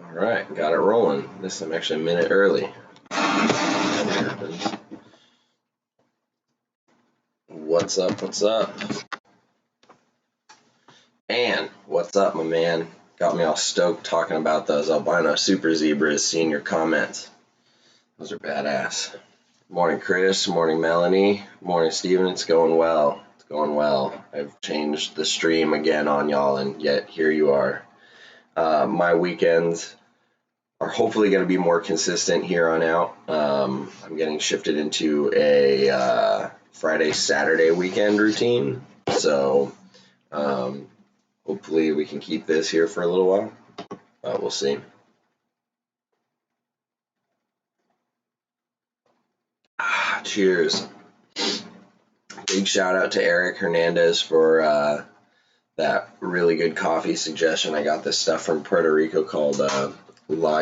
All right, got it rolling. This I'm actually a minute early. That happens. What's up? What's up? And what's up, my man? Got me all stoked talking about those albino super zebras. Seeing your comments. Those are badass. Morning, Chris. Morning, Melanie. Morning, Steven. It's going well. It's going well. I've changed the stream again on y'all, and yet here you are. My weekends are hopefully going to be more consistent here on out. I'm getting shifted into a Friday, Saturday weekend routine. So hopefully we can keep this here for a little while. We'll see. Cheers. Big shout out to Eric Hernandez for that really good coffee suggestion. I got this stuff from Puerto Rico called La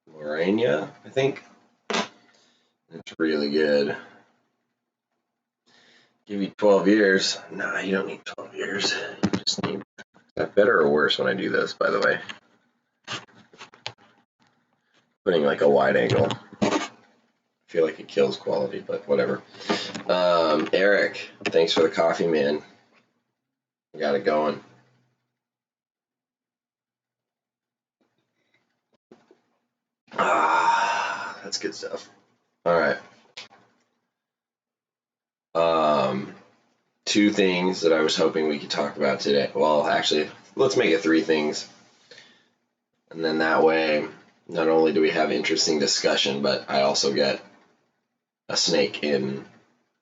Lorena, I think. It's really good. Give you 12 years. Nah, you don't need 12 years. You just need... Is that better or worse when I do this, by the way? Putting like a wide angle. I feel like it kills quality, but whatever. Eric, thanks for the coffee, man. Got it going. That's good stuff. All right. Two things that I was hoping we could talk about today. Well, actually, let's make it three things. And then that way, not only do we have interesting discussion, but I also get a snake in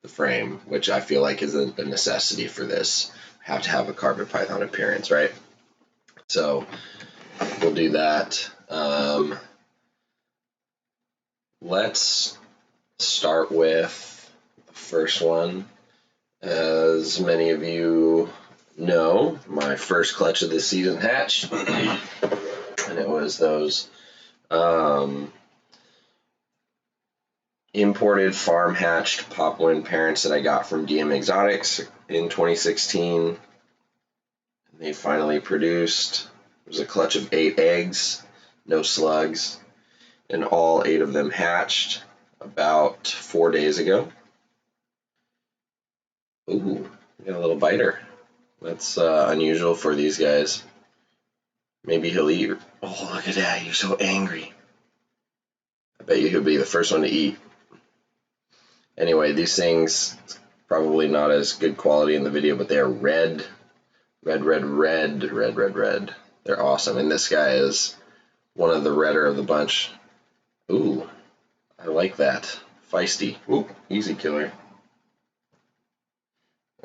the frame, which I feel like is a necessity for this. We have to have a carpet python appearance, right? So we'll do that. Let's start with the first one. As many of you know, my first clutch of the season hatched, and it was those imported farm hatched Papuan parents that I got from DM Exotics in 2016. They finally produced. It was a clutch of 8 eggs, no slugs, and all 8 of them hatched about 4 days ago. Ooh, got a little biter. That's unusual for these guys. Maybe he'll eat. Oh, look at that. You're so angry. I bet you he'll be the first one to eat. Anyway, these things, probably not as good quality in the video, but they're red. Red. They're awesome. And this guy is one of the redder of the bunch. Ooh, I like that. Feisty. Ooh, easy killer.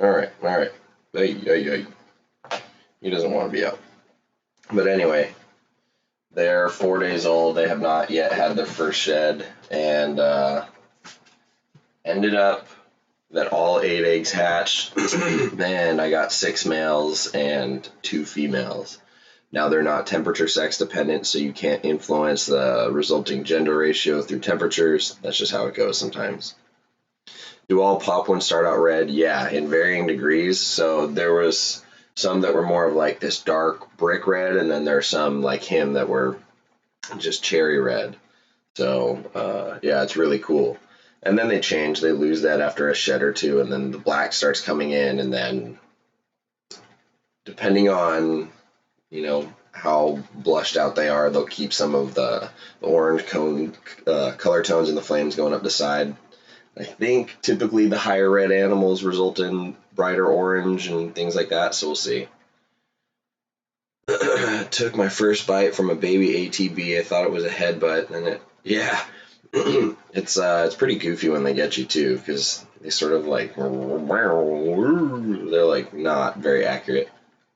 All right. Hey. He doesn't want to be out. But anyway, they're 4 days old. They have not yet had their first shed, and ended up that all 8 eggs hatched, and I got 6 males and 2 females. Now they're not temperature sex dependent, so you can't influence the resulting gender ratio through temperatures. That's just how it goes sometimes. Do all Papuans start out red? Yeah, in varying degrees. So there was some that were more of like this dark brick red, and then there's some like him that were just cherry red. So yeah, it's really cool. And then they change. They lose that after a shed or two, and then the black starts coming in, and then depending on, you know, how blushed out they are, they'll keep some of the orange color tones in the flames going up the side. I think typically the higher red animals result in brighter orange and things like that, so we'll see. Took my first bite from a baby ATB. I thought it was a headbutt, and it's pretty goofy when they get you too, because they sort of like, they're like not very accurate.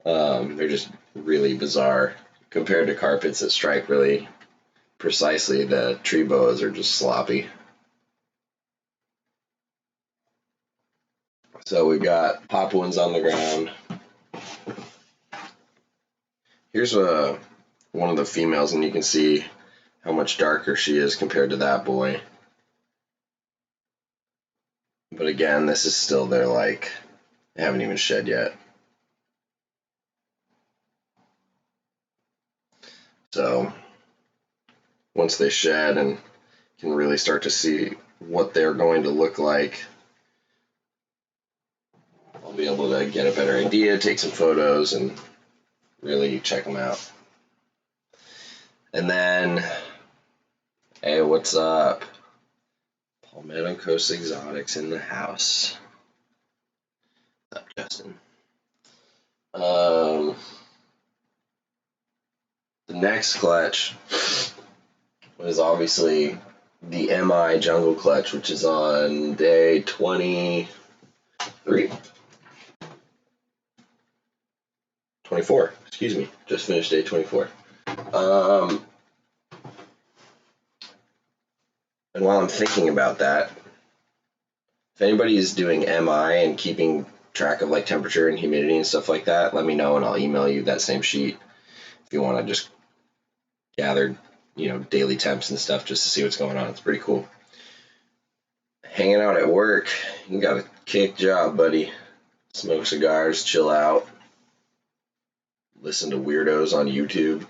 They're just really bizarre compared to carpets that strike really precisely. The tree boas are just sloppy. So we've got Papuans on the ground. Here's one of the females, and you can see how much darker she is compared to that boy. But again, this is still they haven't even shed yet. So once they shed and can really start to see what they're going to look like, I'll be able to get a better idea, take some photos, and really check them out. And then, hey, what's up? Palmetto Coast Exotics in the house. What's up, Justin? The next clutch was obviously the MI Jungle Clutch, which is on day 23. 24, excuse me. Just finished day 24. And while I'm thinking about that, if anybody is doing MI and keeping track of like temperature and humidity and stuff like that, let me know and I'll email you that same sheet if you want to just gather, daily temps and stuff just to see what's going on. It's pretty cool. Hanging out at work, you got a kick job, buddy. Smoke cigars, chill out, listen to weirdos on YouTube.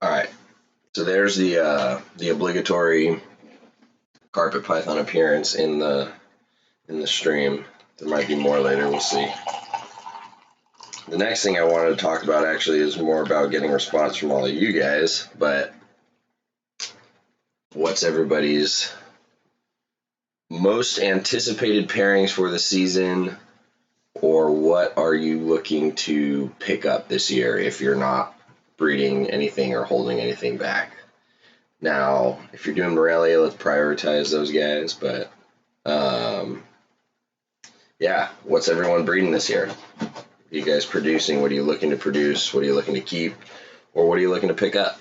All right, so there's the obligatory carpet python appearance in the stream. There might be more later, we'll see. The next thing I wanted to talk about actually is more about getting response from all of you guys, but what's everybody's most anticipated pairings for the season, or what are you looking to pick up this year if you're not breeding anything or holding anything back? Now, if you're doing Morelia, let's prioritize those guys, but yeah, what's everyone breeding this year? Are you guys producing? What are you looking to produce? What are you looking to keep? Or what are you looking to pick up?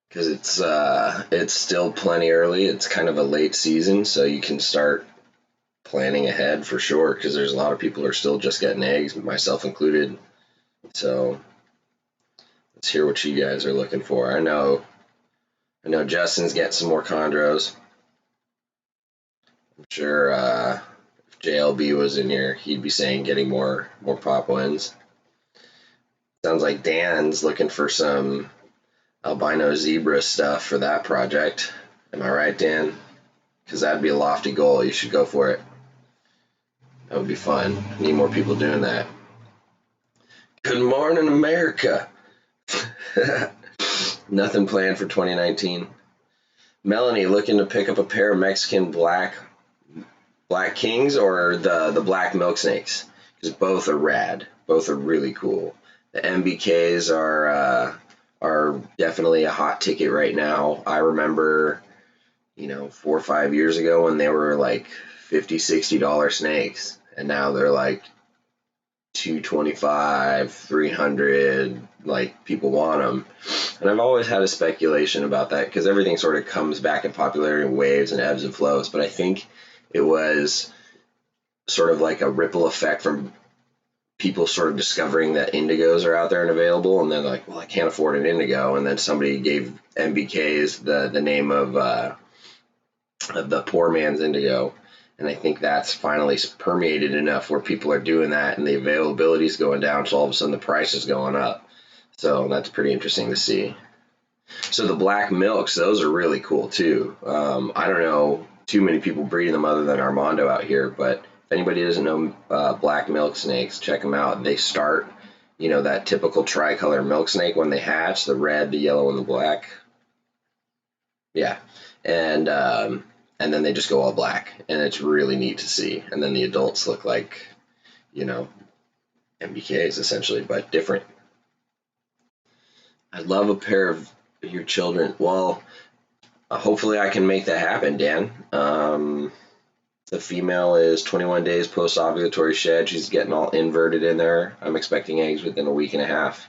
Because it's still plenty early. It's kind of a late season, so you can start planning ahead for sure, because there's a lot of people who are still just getting eggs, myself included. So let's hear what you guys are looking for. I know Justin's getting some more chondros. I'm sure if JLB was in here, he'd be saying getting more pop wins. Sounds like Dan's looking for some albino zebra stuff for that project. Am I right, Dan? Because that'd be a lofty goal. You should go for it. That would be fun. Need more people doing that. Good morning, America. Nothing planned for 2019. Melanie looking to pick up a pair of Mexican black kings or the black milk snakes, because both are rad. Both are really cool. The MBKs are definitely a hot ticket right now. I remember, 4 or 5 years ago when they were like $50, $60 snakes, and now they're like $225, $300. Like, people want them. And I've always had a speculation about that, because everything sort of comes back in popularity in waves and ebbs and flows. But I think it was sort of like a ripple effect from people sort of discovering that indigos are out there and available, and then like, well, I can't afford an indigo, and then somebody gave MBKs the name of the poor man's indigo, and I think that's finally permeated enough where people are doing that, and the availability is going down, so all of a sudden the price is going up. So that's pretty interesting to see. So the black milks, those are really cool too. I don't know too many people breeding them other than Armando out here, but if anybody doesn't know black milk snakes, check them out. They start, that typical tricolor milk snake when they hatch, the red, the yellow, and the black. Yeah. And then they just go all black, and it's really neat to see. And then the adults look like, MBKs essentially, but different. I'd love a pair of your children. Well, hopefully I can make that happen, Dan. The female is 21 days post-ovulatory shed. She's getting all inverted in there. I'm expecting eggs within a week and a half.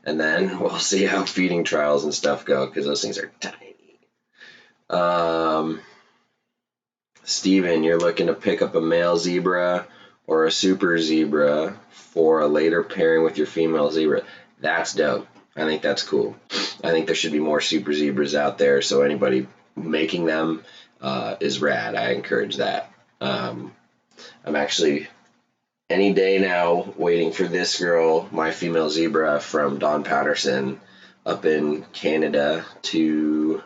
And then we'll see how feeding trials and stuff go, because those things are tiny. Steven, you're looking to pick up a male zebra or a super zebra for a later pairing with your female zebra. That's dope. I think that's cool. I think there should be more super zebras out there, so anybody making them is rad. I encourage that. I'm actually any day now, waiting for this girl, my female zebra from Don Patterson up in Canada, to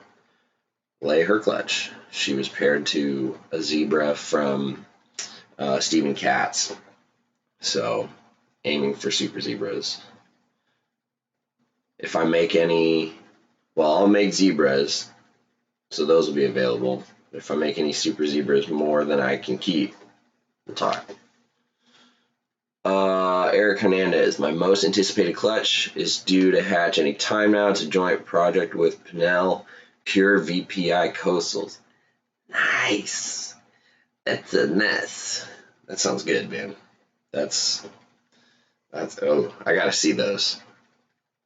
lay her clutch. She was paired to a zebra from Stephen Katz. So, aiming for super zebras. If I make any, well, I'll make zebras, so those will be available. If I make any super zebras more than I can keep, we'll talk. Eric Hernandez, my most anticipated clutch is due to hatch any time now. It's a joint project with Pinnell, pure VPI coastals. Nice. That's a mess. That sounds good, man. That's oh, I gotta see those.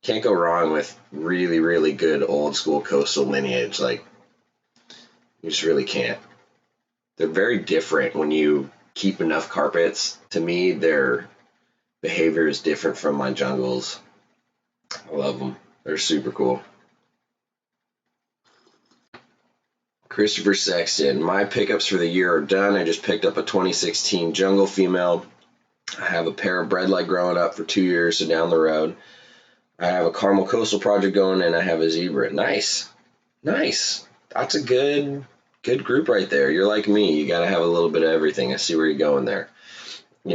Can't go wrong with really, really good old school coastal lineage. Like, you just really can't. They're very different when you keep enough carpets. To me, their behavior is different from my jungles. I love them. They're super cool. Christopher Sexton, my pickups for the year are done. I just picked up a 2016 jungle female. I have a pair of bredli growing up for 2 years, so down the road. I have a caramel coastal project going, and I have a zebra. Nice. That's a good group right there. You're like me. You got to have a little bit of everything. I see where you're going there.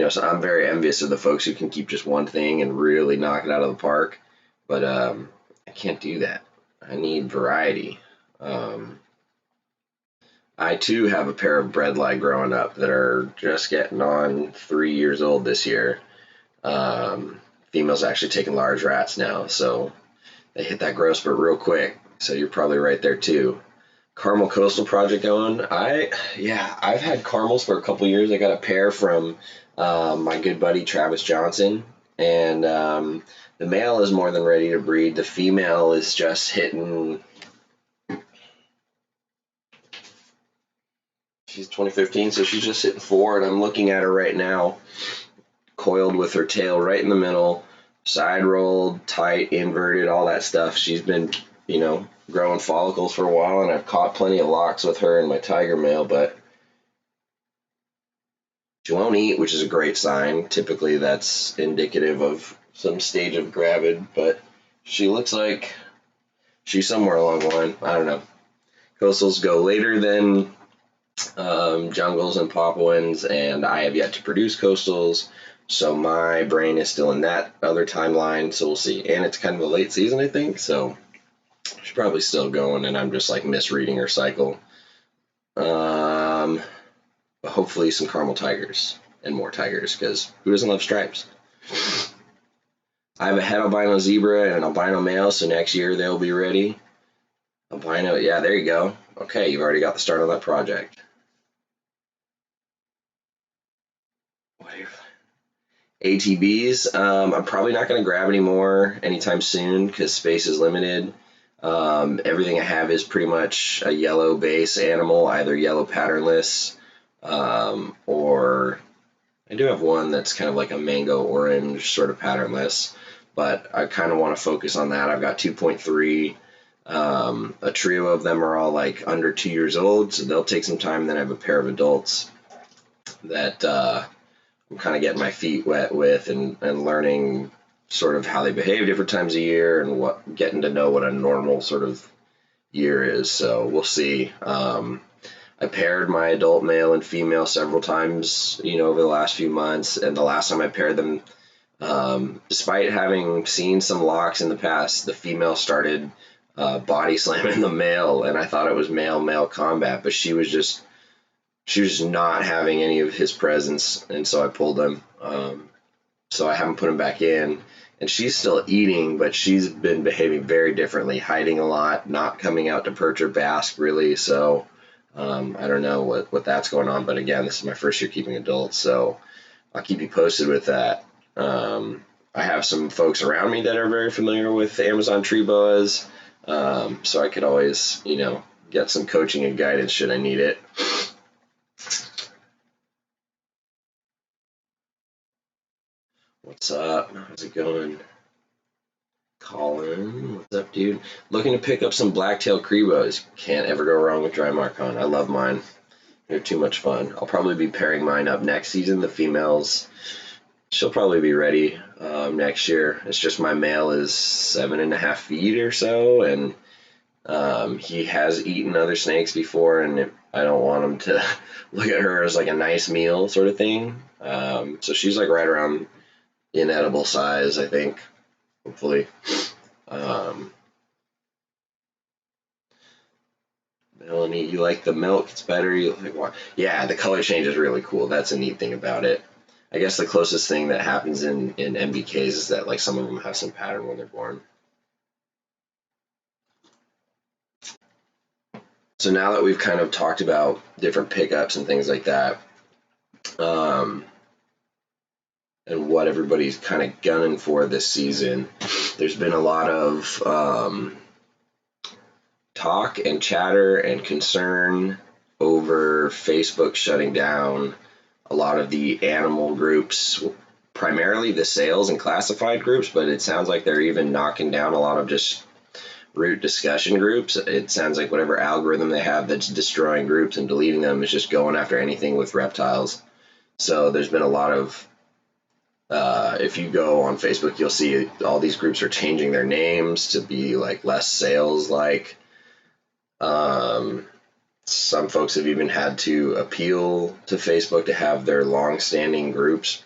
So I'm very envious of the folks who can keep just one thing and really knock it out of the park. But I can't do that. I need variety. I too have a pair of bredli growing up that are just getting on 3 years old this year. Females actually taking large rats now, so they hit that growth spurt real quick. So you're probably right there too. Caramel Coastal project going. I've had caramels for a couple years. I got a pair from my good buddy Travis Johnson, and the male is more than ready to breed. The female is just hitting. She's 2015, so she's just hitting 4, and I'm looking at her right now, coiled with her tail right in the middle, side rolled, tight, inverted, all that stuff. She's been, growing follicles for a while, and I've caught plenty of locks with her and my tiger male, but she won't eat, which is a great sign. Typically, that's indicative of some stage of gravid, but she looks like she's somewhere along the line. I don't know. Coastals go later than jungles and Papuans, and I have yet to produce coastals, so my brain is still in that other timeline, so we'll see. And it's kind of a late season, I think, so she's probably still going, and I'm just like misreading her cycle. But hopefully some caramel tigers and more tigers, because who doesn't love stripes? I have a het albino zebra and an albino male, so next year they'll be ready. Albino, yeah, there you go. Okay, you've already got the start on that project. ATBs, I'm probably not going to grab any more anytime soon because space is limited. Everything I have is pretty much a yellow base animal, either yellow patternless, or I do have one that's kind of like a mango orange sort of patternless, but I kind of want to focus on that. I've got 2.3. A trio of them are all like under 2 years old, so they'll take some time. Then I have a pair of adults that I'm kind of getting my feet wet with and learning sort of how they behave different times a year and getting to know what a normal sort of year is. So we'll see. I paired my adult male and female several times, over the last few months. And the last time I paired them, despite having seen some locks in the past, the female started body slamming the male, and I thought it was male-male combat, but she was just not having any of his presence, and so I pulled him. So I haven't put him back in, and she's still eating, but she's been behaving very differently, hiding a lot, not coming out to perch or bask really. So I don't know what that's going on, but again, this is my first year keeping adults, so I'll keep you posted with that. I have some folks around me that are very familiar with Amazon tree boas, so I could always, get some coaching and guidance should I need it. What's up? How's it going? Colin, what's up, dude? Looking to pick up some black-tailed Crebos. Can't ever go wrong with dry marcon. I love mine. They're too much fun. I'll probably be pairing mine up next season. The females she'll probably be ready next year. It's just my male is 7.5 feet or so, and he has eaten other snakes before, and I don't want him to look at her as like a nice meal sort of thing. So she's like right around inedible size, I think, hopefully. Um, Melanie, you like the milk? It's better. You like what? Yeah, the color change is really cool. That's a neat thing about it. I guess the closest thing that happens in MBKs is that like some of them have some pattern when they're born. So now that we've kind of talked about different pickups and things like that, um, and what everybody's kind of gunning for this season, there's been a lot of talk and chatter and concern over Facebook shutting down a lot of the animal groups, primarily the sales and classified groups, but it sounds like they're even knocking down a lot of just root discussion groups. It sounds like whatever algorithm they have that's destroying groups and deleting them is just going after anything with reptiles. So there's been a lot of if you go on Facebook, you'll see all these groups are changing their names to be like less sales like. Some folks have even had to appeal to Facebook to have their long-standing groups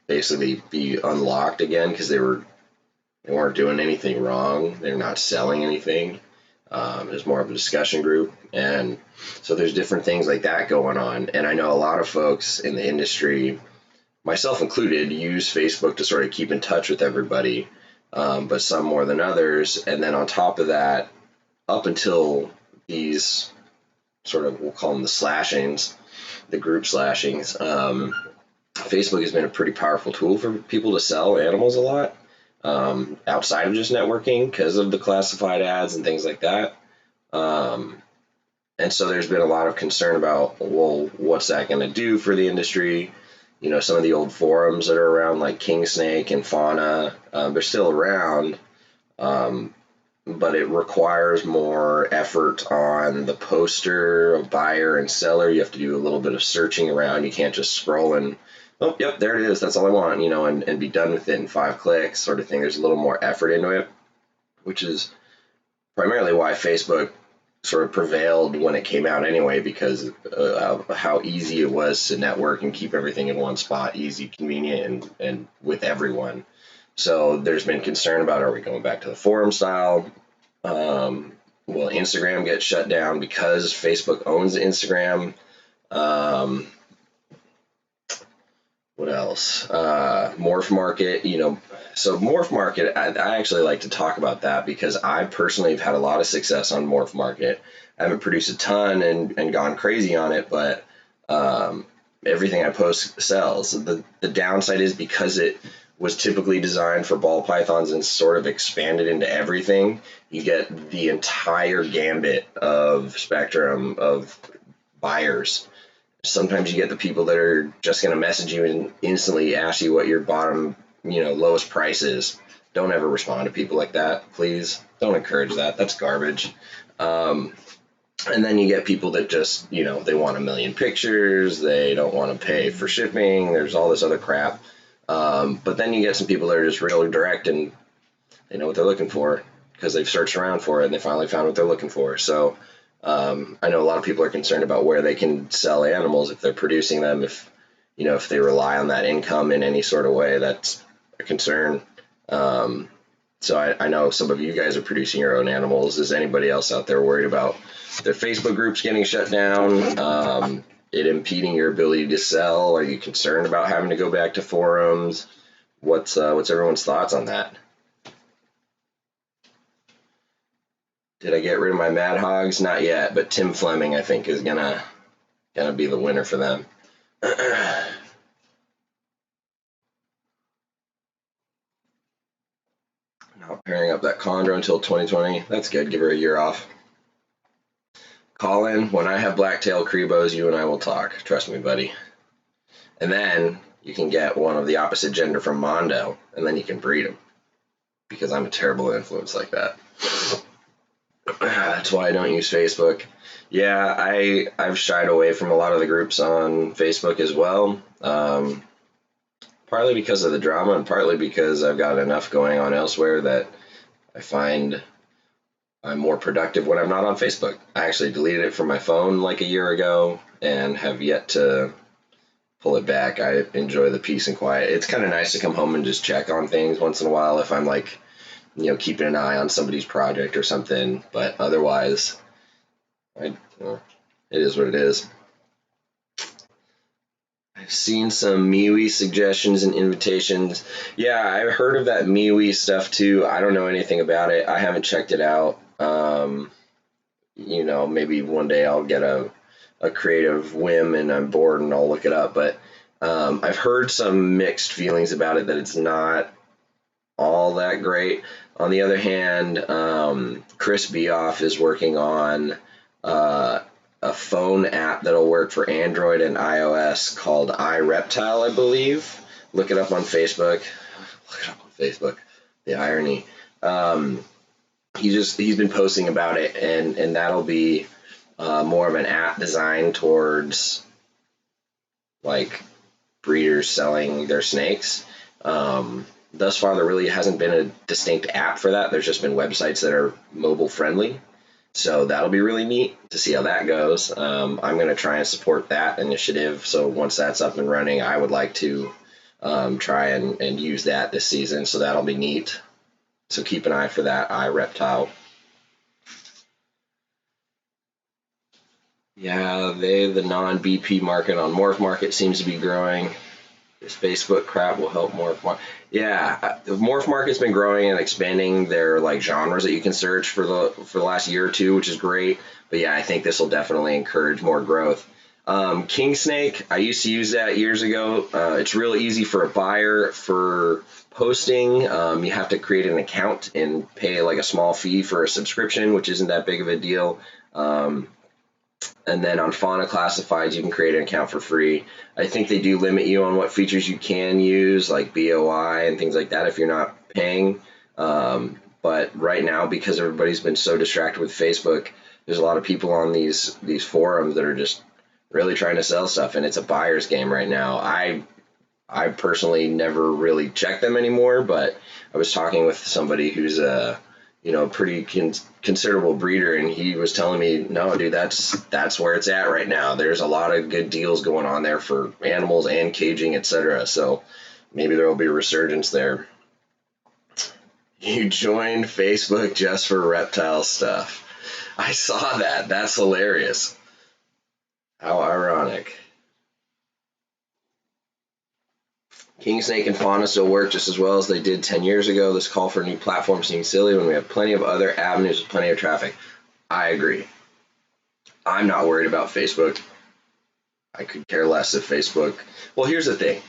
basically be unlocked again because they weren't doing anything wrong. They're not selling anything. It's more of a discussion group, and so there's different things like that going on. And I know a lot of folks in the industry, myself included, use Facebook to sort of keep in touch with everybody, but some more than others. And then on top of that, up until these sort of, we'll call them the slashings, the group slashings, Facebook has been a pretty powerful tool for people to sell animals a lot, outside of just networking because of the classified ads and things like that. And so there's been a lot of concern about, well, what's that going to do for the industry? You know, some of the old forums that are around, like King Snake and Fauna, they're still around, but it requires more effort on the poster of buyer and seller. You have to do a little bit of searching around. You can't just scroll and, oh, yep, there it is. That's all I want, you know, and be done with it in 5 clicks sort of thing. There's a little more effort into it, which is primarily why Facebook sort of prevailed when it came out anyway, because of how easy it was to network and keep everything in one spot, easy, convenient, and with everyone. So there's been concern about, are we going back to the forum style? Will Instagram get shut down because Facebook owns Instagram? What else? Morph Market, you know. So Morph Market, I actually like to talk about that because I personally have had a lot of success on Morph Market. I haven't produced a ton and gone crazy on it, but everything I post sells. The downside is because it was typically designed for ball pythons and sort of expanded into everything, you get the entire gambit of spectrum of buyers. Sometimes you get the people that are just going to message you and instantly ask you what your bottom, you know, lowest price is. Don't ever respond to people like that, please. Don't encourage that. That's garbage. And then you get people that just, you know, they want a million pictures. They don't want to pay for shipping. There's all this other crap. But then you get some people that are just real direct and they know what they're looking for because they've searched around for it and they finally found what they're looking for. So I know a lot of people are concerned about where they can sell animals if they're producing them. If, you know, if they rely on that income in any sort of way, that's a concern. So I know some of you guys are producing your own animals. Is anybody else out there worried about their Facebook groups getting shut down? It impeding your ability to sell? Are you concerned about having to go back to forums? What's everyone's thoughts on that? Did I get rid of my Mad Hogs? Not yet, but Tim Fleming I think is gonna be the winner for them. Not pairing up that Condor until 2020. That's good. Give her a year off. Colin, when I have blacktail Crebos, you and I will talk. Trust me, buddy. And then you can get one of the opposite gender from Mondo, and then you can breed them. Because I'm a terrible influence like that. That's why I don't use Facebook. Yeah, I've shied away from a lot of the groups on Facebook as well. Part Partly because of the drama and partly because I've got enough going on elsewhere that I find I'm more productive when I'm not on Facebook. I actually deleted it from my phone like a year ago and have yet to pull it back. I enjoy the peace and quiet. It's kind of nice to come home and just check on things once in a while if I'm like, keeping an eye on somebody's project or something. But otherwise, it is what it is. I've seen some MeWe suggestions and invitations. Yeah, I've heard of that MeWe stuff too. I don't know anything about it. I haven't checked it out. Maybe one day I'll get a creative whim and I'm bored and I'll look it up. But I've heard some mixed feelings about it, that it's not all that great. On the other hand, Chris Beoff is working on a phone app that'll work for Android and iOS called iReptile, I believe. Look it up on Facebook. The irony. He's been posting about it, and that'll be more of an app designed towards like breeders selling their snakes. Thus far, there really hasn't been a distinct app for that. There's just been websites that are mobile friendly. So that'll be really neat to see how that goes. I'm going to try and support that initiative. So once that's up and running, I would like to try and use that this season. So that'll be neat. So keep an eye for that, iReptile. Yeah, the non-BP market on Morph Market seems to be growing. This Facebook crap will help Morph Market. Yeah, the Morph Market's been growing and expanding their like genres that you can search for the last year or two, which is great. But yeah, I think this will definitely encourage more growth. King Snake, I used to use that years ago. It's real easy for a buyer for posting. You have to create an account and pay like a small fee for a subscription, which isn't that big of a deal. And then on Fauna Classifieds, you can create an account for free. I think they do limit you on what features you can use, like BOI and things like that, if you're not paying. But right now, because everybody's been so distracted with Facebook, there's a lot of people on these forums that are just really trying to sell stuff, and it's a buyer's game right now. I personally never really check them anymore, but I was talking with somebody who's a pretty considerable breeder, and he was telling me, no, dude, that's where it's at right now. There's a lot of good deals going on there for animals and caging, etc. So maybe there will be a resurgence there. You joined Facebook just for reptile stuff. I saw that. That's hilarious. How ironic. King Snake and Fauna still work just as well as they did 10 years ago. This call for a new platform seems silly when we have plenty of other avenues with plenty of traffic. I agree. I'm not worried about Facebook. I could care less if Facebook... Well, here's the thing.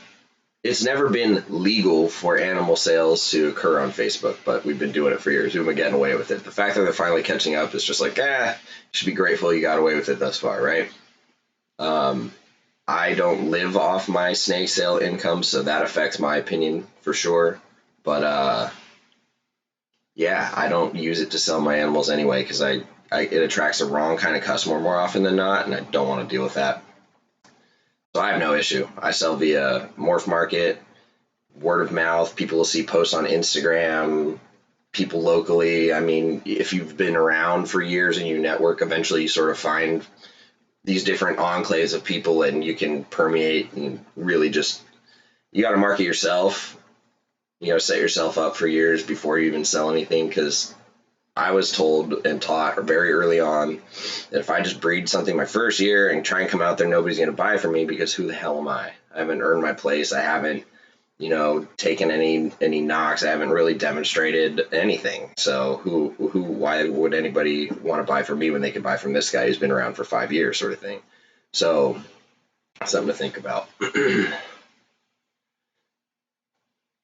It's never been legal for animal sales to occur on Facebook, but we've been doing it for years. We've been getting away with it. The fact that they're finally catching up is just like, you should be grateful you got away with it thus far, right? I don't live off my snake sale income, so that affects my opinion for sure. But I don't use it to sell my animals anyway because it attracts the wrong kind of customer more often than not, and I don't want to deal with that. So I have no issue. I sell via Morph Market, word of mouth. People will see posts on Instagram, people locally. I mean, if you've been around for years and you network, eventually you sort of find these different enclaves of people, and you can permeate and really you got to market yourself. You got to set yourself up for years before you even sell anything, because I was told and taught very early on that if I just breed something my first year and try and come out there, nobody's going to buy from me, because who the hell am I? I haven't earned my place. I haven't, taken any knocks. I haven't really demonstrated anything. So why would anybody want to buy from me when they could buy from this guy who's been around for 5 years, sort of thing? So something to think about.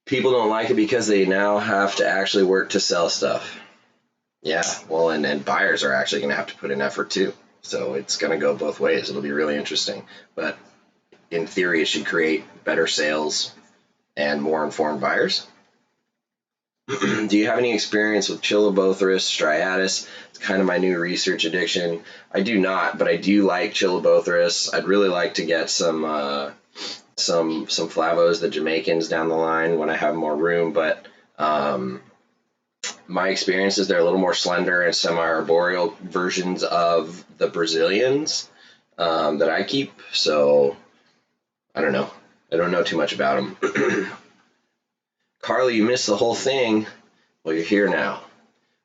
People don't like it because they now have to actually work to sell stuff. Yeah, well, and buyers are actually going to have to put in effort too. So it's going to go both ways. It'll be really interesting. But in theory, it should create better sales and more informed buyers. Do you have any experience with Chilobothrus striatus? It's kind of my new research addiction. I do not, but I do like Chilobothrus. I'd really like to get some some Flavos, the Jamaicans, down the line when I have more room. But my experience is they're a little more slender and semi-arboreal versions of the Brazilians that I keep. So I don't know. I don't know too much about them. Carly, you missed the whole thing. Well, you're here now.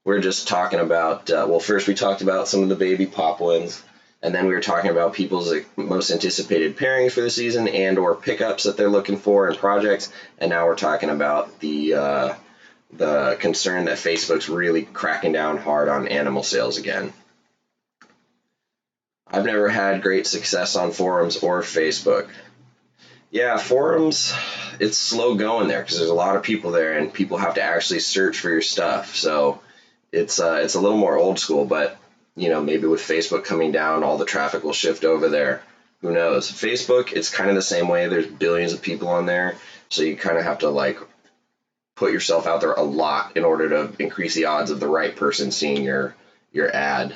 We're just talking about, well, first we talked about some of the baby Papuans, and then we were talking about people's most anticipated pairings for the season and or pickups that they're looking for in projects, and now we're talking about the concern that Facebook's really cracking down hard on animal sales again. I've never had great success on forums or Facebook. Yeah, forums, it's slow going there because there's a lot of people there and people have to actually search for your stuff. So it's a little more old school, but maybe with Facebook coming down, all the traffic will shift over there. Who knows? Facebook, it's kind of the same way. There's billions of people on there, so you kind of have to put yourself out there a lot in order to increase the odds of the right person seeing your ad.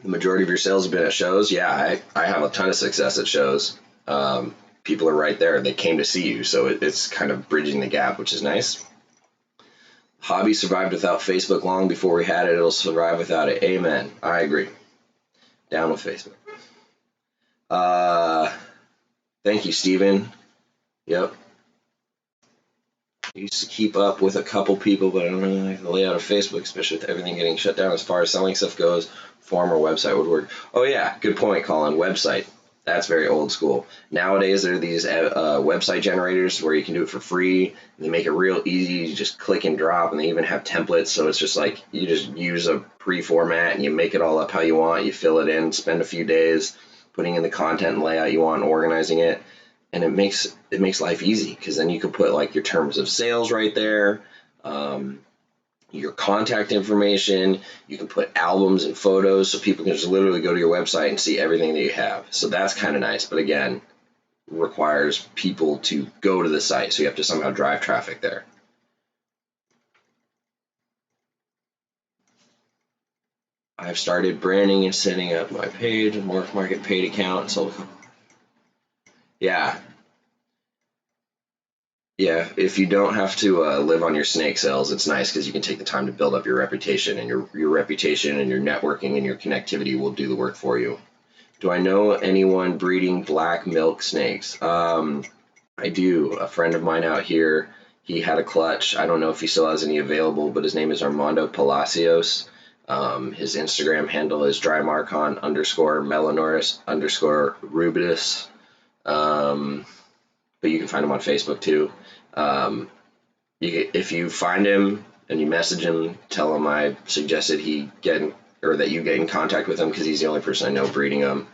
The majority of your sales have been at shows. Yeah, I have a ton of success at shows. People are right there. They came to see you, so it's kind of bridging the gap, which is nice. Hobby survived without Facebook long before we had it. It'll survive without it. Amen. I agree. Down with Facebook. Thank you, Steven. Yep. I used to keep up with a couple people, but I don't really like the layout of Facebook, especially with everything getting shut down. As far as selling stuff goes, forum or website would work. Oh yeah, good point, Colin. Website. That's very old school. Nowadays, there are these website generators where you can do it for free. They make it real easy. You just click and drop, and they even have templates. So it's just like you just use a pre-format and you make it all up how you want. You fill it in, spend a few days putting in the content and layout you want, and organizing it. And it makes life easy because then you can put your terms of sales right there, your contact information. You can put albums and photos so people can just literally go to your website and see everything that you have. So that's kind of nice. But again, requires people to go to the site, so you have to somehow drive traffic there. I've started branding and setting up my page, Morph Market paid account. So yeah, if you don't have to live on your snake sales, it's nice because you can take the time to build up your reputation, and your reputation and your networking and your connectivity will do the work for you. Do I know anyone breeding black milk snakes? I do. A friend of mine out here, he had a clutch. I don't know if he still has any available, but his name is Armando Palacios. His Instagram handle is drymarcon_melanoris_rubidus. But you can find him on Facebook too. If you find him and you message him, tell him I suggested that you get in contact with him because he's the only person I know breeding them.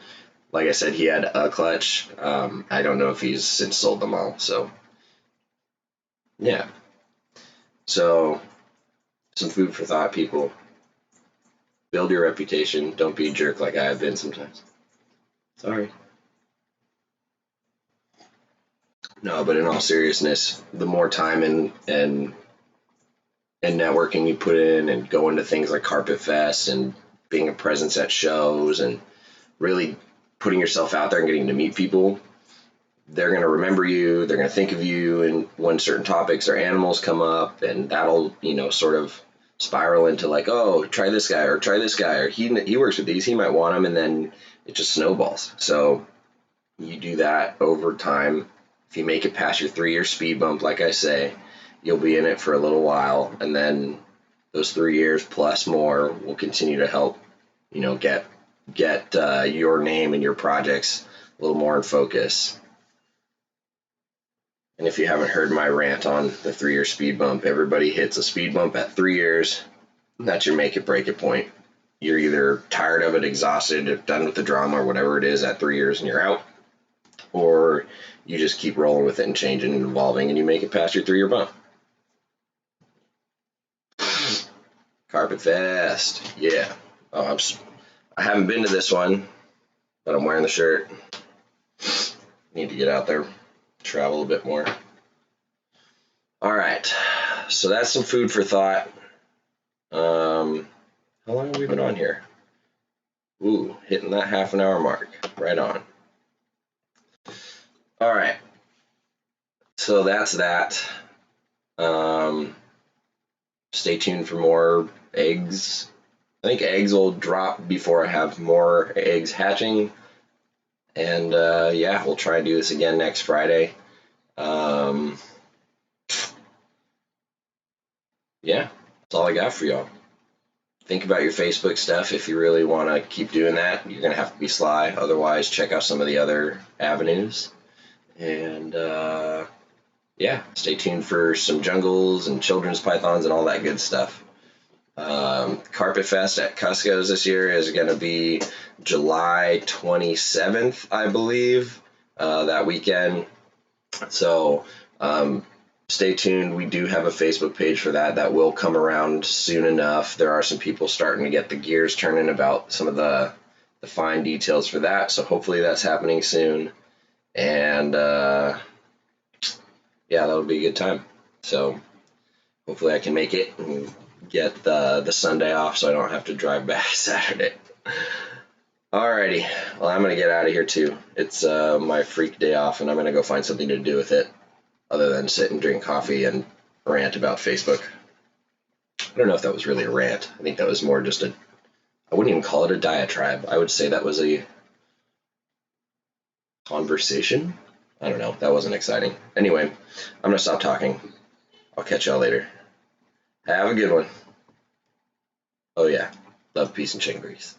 Like I said, he had a clutch. I don't know if he's since sold them all. So yeah. So some food for thought, people. Build your reputation. Don't be a jerk like I have been sometimes. Sorry. No, but in all seriousness, the more time and networking you put in and going to things like Carpet Fest and being a presence at shows and really putting yourself out there and getting to meet people, they're going to remember you, they're going to think of you, and when certain topics or animals come up, and that'll, sort of spiral into oh, try this guy, or he works with these, he might want them, and then it just snowballs. So you do that over time. If you make it past your 3-year speed bump, like I say, you'll be in it for a little while, and then those 3 years plus more will continue to help, get your name and your projects a little more in focus. And if you haven't heard my rant on the 3-year speed bump, everybody hits a speed bump at 3 years. That's your make it break it point. You're either tired of it, exhausted, done with the drama, or whatever it is at 3 years, and you're out, or you just keep rolling with it and changing and evolving, and you make it past your 3-year bump. Carpet Fest, yeah. Oh, I haven't been to this one, but I'm wearing the shirt. Need to get out there, travel a bit more. All right, so that's some food for thought. How long have we been on here? Ooh, hitting that half an hour mark. Right on. All right. So that's that. Stay tuned for more eggs. I think eggs will drop before I have more eggs hatching. And yeah, we'll try and do this again next Friday. Yeah, that's all I got for y'all. Think about your Facebook stuff if you really want to keep doing that. You're going to have to be sly. Otherwise, check out some of the other avenues. And yeah, stay tuned for some jungles and children's pythons and all that good stuff. Carpet Fest at Cusco's this year is going to be July 27th, I believe, that weekend. So stay tuned. We do have a Facebook page for that. That will come around soon enough. There are some people starting to get the gears turning about some of the fine details for that. So hopefully that's happening soon. And yeah, that'll be a good time. So hopefully I can make it and get the Sunday off so I don't have to drive back Saturday. Alrighty, well, I'm going to get out of here too. It's my freak day off, and I'm going to go find something to do with it other than sit and drink coffee and rant about Facebook. I don't know if that was really a rant. I think that was more just I wouldn't even call it a diatribe. I would say that was a conversation. I don't know. That wasn't exciting. Anyway, I'm going to stop talking. I'll catch y'all later. Have a good one. Oh, yeah. Love, peace, and chicken grease.